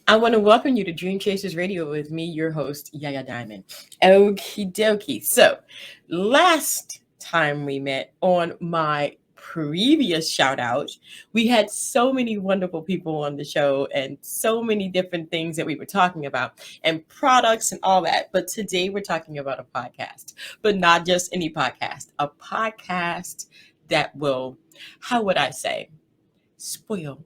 I want to welcome you to Dream Chasers Radio with me, your host, Yaya Diamond. Okie dokie. So, last time we met on my previous shout out, we had so many wonderful people on the show and so many different things that we were talking about and products and all that. But today we're talking about a podcast, but not just any podcast, a podcast that will, how would I say, spoil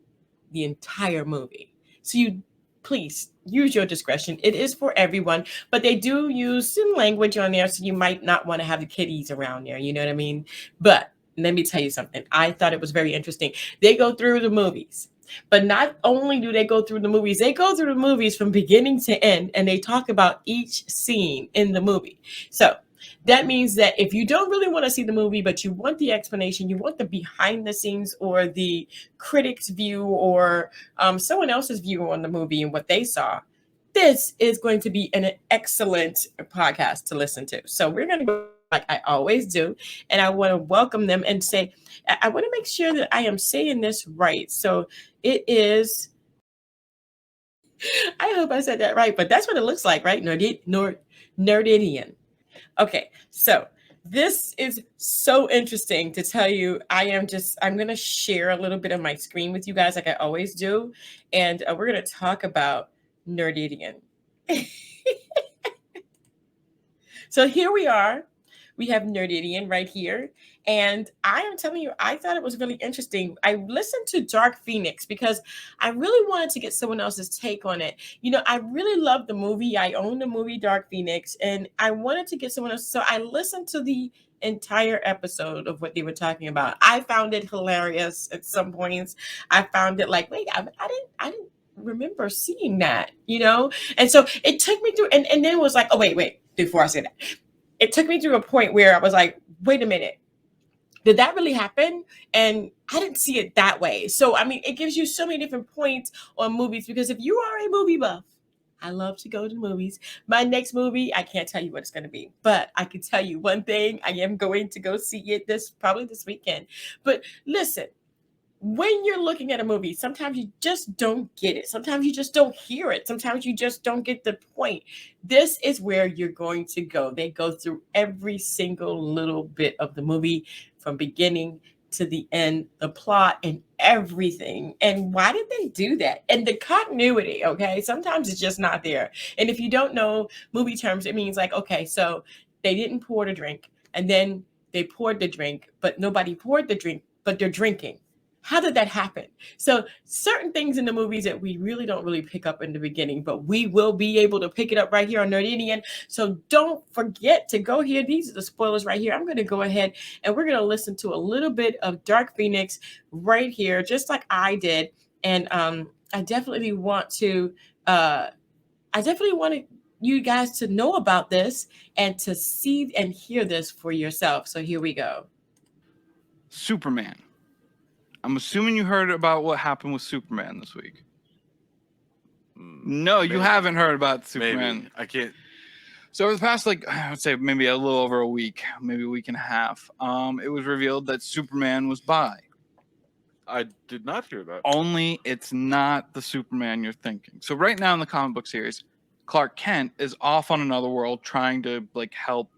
the entire movie. So you please use your discretion. It is for everyone, but they do use some language on there, so you might not want to have the kiddies around there. You know what I mean? But let me tell you something. I thought it was very interesting. They go through the movies. But not only do they go through the movies, they go through the movies from beginning to end and they talk about each scene in the movie. So that means that if you don't really want to see the movie, but you want the explanation, you want the behind the scenes or the critic's view or someone else's view on the movie and what they saw, this is going to be an excellent podcast to listen to. So we're going to go like I always do, and I want to welcome them and say, I want to make sure that I am saying this right. So it is, I hope I said that right, but that's what it looks like, right? Nerdinion. Okay, so this is so interesting to tell you. I'm going to share a little bit of my screen with you guys like I always do. And we're going to talk about Nerdinion. So here we are. We have Nerdinion right here. And I am telling you, I thought it was really interesting. I listened to Dark Phoenix because I really wanted to get someone else's take on it. You know, I really love the movie. I own the movie Dark Phoenix, and I wanted to get someone else. So I listened to the entire episode of what they were talking about. I found it hilarious at some points. I found it like, wait, I didn't remember seeing that, you know? And so it took me through, and then it was like, oh, wait, before I say that, it took me through a point where I was like, wait a minute, did that really happen? And I didn't see it that way. So, I mean, it gives you so many different points on movies because if you are a movie buff, I love to go to the movies. My next movie, I can't tell you what it's going to be, but I can tell you one thing. I am going to go see it probably this weekend. But listen, when you're looking at a movie, sometimes you just don't get it. Sometimes you just don't hear it. Sometimes you just don't get the point. This is where you're going to go. They go through every single little bit of the movie from beginning to the end, the plot and everything. And why did they do that? And the continuity, okay? Sometimes it's just not there. And if you don't know movie terms, it means like, okay, so they didn't pour the drink and then they poured the drink, but nobody poured the drink, but they're drinking. How did that happen? So certain things in the movies that we really don't really pick up in the beginning, but we will be able to pick it up right here on Nerdinion. So don't forget to go here. These are the spoilers right here. I'm going to go ahead and we're going to listen to a little bit of Dark Phoenix right here, just like I did. And I definitely want to, you guys to know about this and to see and hear this for yourself. So here we go. Superman. I'm assuming you heard about what happened with Superman this week. No, maybe. You haven't heard about Superman. Maybe. I can't. So over the past, I would say maybe a little over a week, maybe a week and a half, it was revealed that Superman was bi. I did not hear that. Only it's not the Superman you're thinking. So right now in the comic book series, Clark Kent is off on another world trying to help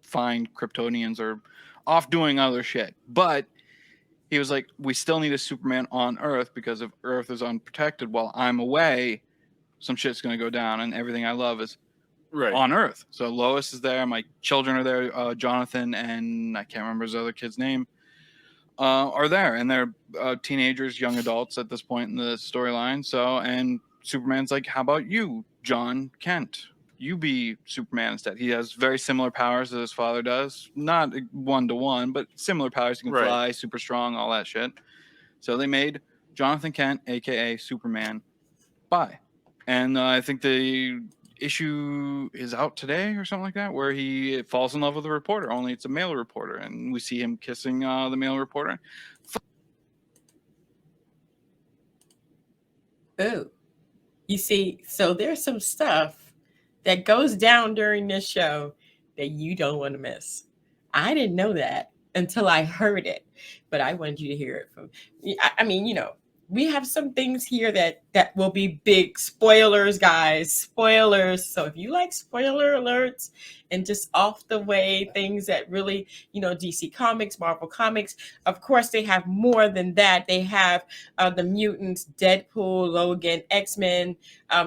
find Kryptonians or off doing other shit. But he was like, we still need a Superman on Earth because if Earth is unprotected while I'm away, some shit's going to go down and everything I love is on Earth. So Lois is there. My children are there. Jonathan and I can't remember his other kid's name are there. And they're teenagers, young adults at this point in the storyline. So, and Superman's like, how about you, John Kent? You be Superman instead. He has very similar powers as his father does. Not 1-to-1, but similar powers. He can fly, super strong, all that shit. So they made Jonathan Kent, a.k.a. Superman, bi. And I think the issue is out today or something like that, where he falls in love with a reporter, only it's a male reporter. And we see him kissing the male reporter. Oh, you see, so there's some stuff that goes down during this show that you don't want to miss. I didn't know that until I heard it, but I wanted you to hear it from. I mean, we have some things here that will be big spoilers, guys. Spoilers. So if you like spoiler alerts and just off the way things that really, DC Comics, Marvel Comics, of course they have more than that. They have the mutants, Deadpool, Logan, X-Men.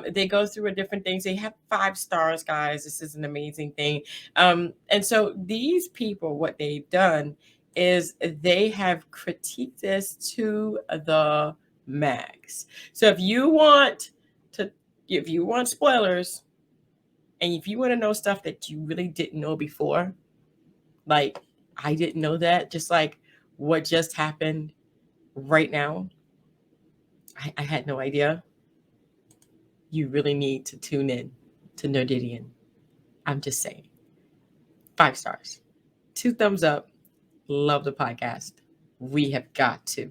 They go through different things. They have 5 stars, guys. This is an amazing thing. And so these people, what they've done is they have critiqued this to the max. So if you want spoilers, and if you want to know stuff that you really didn't know before, like I didn't know that, just like what just happened right now, I had no idea. You really need to tune in to Nerdinion. I'm just saying. 5 stars, 2 thumbs up. Love the podcast. We have got to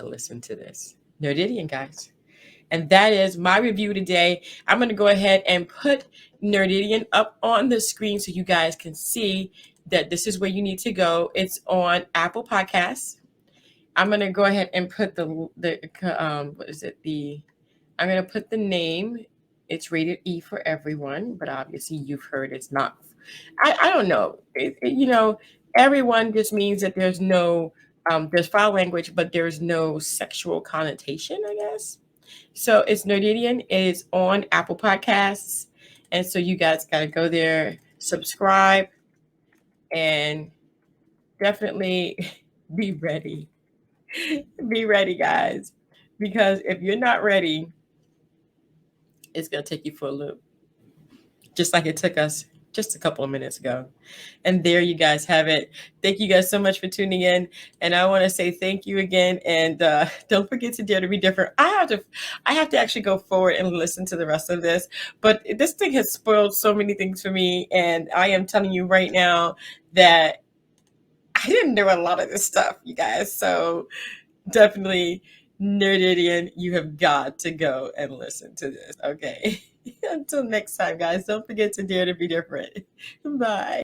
listen to this. Nerdinion, guys. And that is my review today. I'm going to go ahead and put Nerdinion up on the screen so you guys can see that this is where you need to go. It's on Apple Podcasts. I'm going to go ahead and put I'm going to put the name. It's rated E for everyone, but obviously you've heard it's not. I don't know. Everyone just means that there's no, there's foul language, but there's no sexual connotation, I guess. So it's Nerdinion. It is on Apple Podcasts. And so you guys got to go there, subscribe, and definitely be ready. Be ready, guys. Because if you're not ready, it's going to take you for a loop. Just like it took us just a couple of minutes ago. And there you guys have it. Thank you guys so much for tuning in. And I want to say thank you again. And don't forget to dare to be different. I have to actually go forward and listen to the rest of this. But this thing has spoiled so many things for me. And I am telling you right now that I didn't know a lot of this stuff, you guys. So definitely, Nerdinion, you have got to go and listen to this. Okay. Until next time, guys, don't forget to dare to be different. Bye.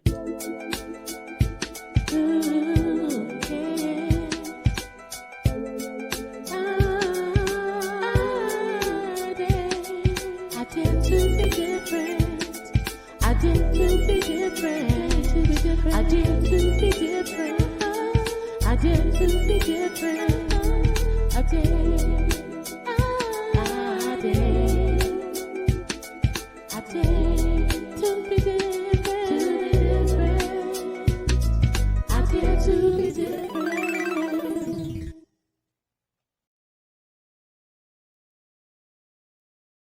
I dare to be different.